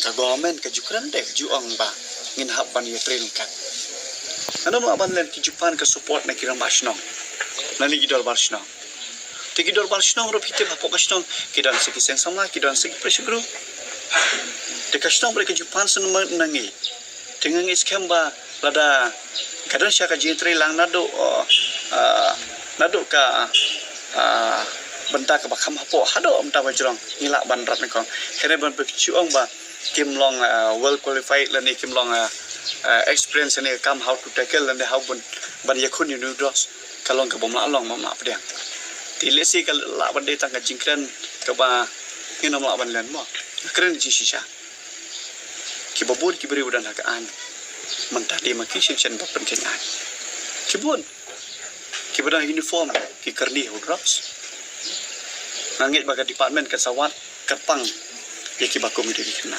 ka government ka jukran dek juang ba ngin hab ban ye train kan ana ma ban len ki jupan ka support na kiran basnong nani gidol basnong te gidol basnong ro pite ba pokasnong kidan segi seng sama kidan segi presugru te kasnong bre ka jupan sun nangi tengang iskem ba lada kadang syaka jintre lang nado ka benda ka bakam hapo hado amta bajrong ngilak ban rat ni kong kene ban pechuang ba kim long well qualified lani kim long experience ni kam how to tackle lani how ban yakun you dos kalong ka bomla long mama pediang tilesi kal la ban de tang ka jingkran ka ba ngina ma ban len mo kren ji shisha ki babur ki beri udan ka an mentadi maki section ba pentingan kibun ki beda uniform ki kerni udros nangit baga department kesawat kepang ya ki bakum diri kena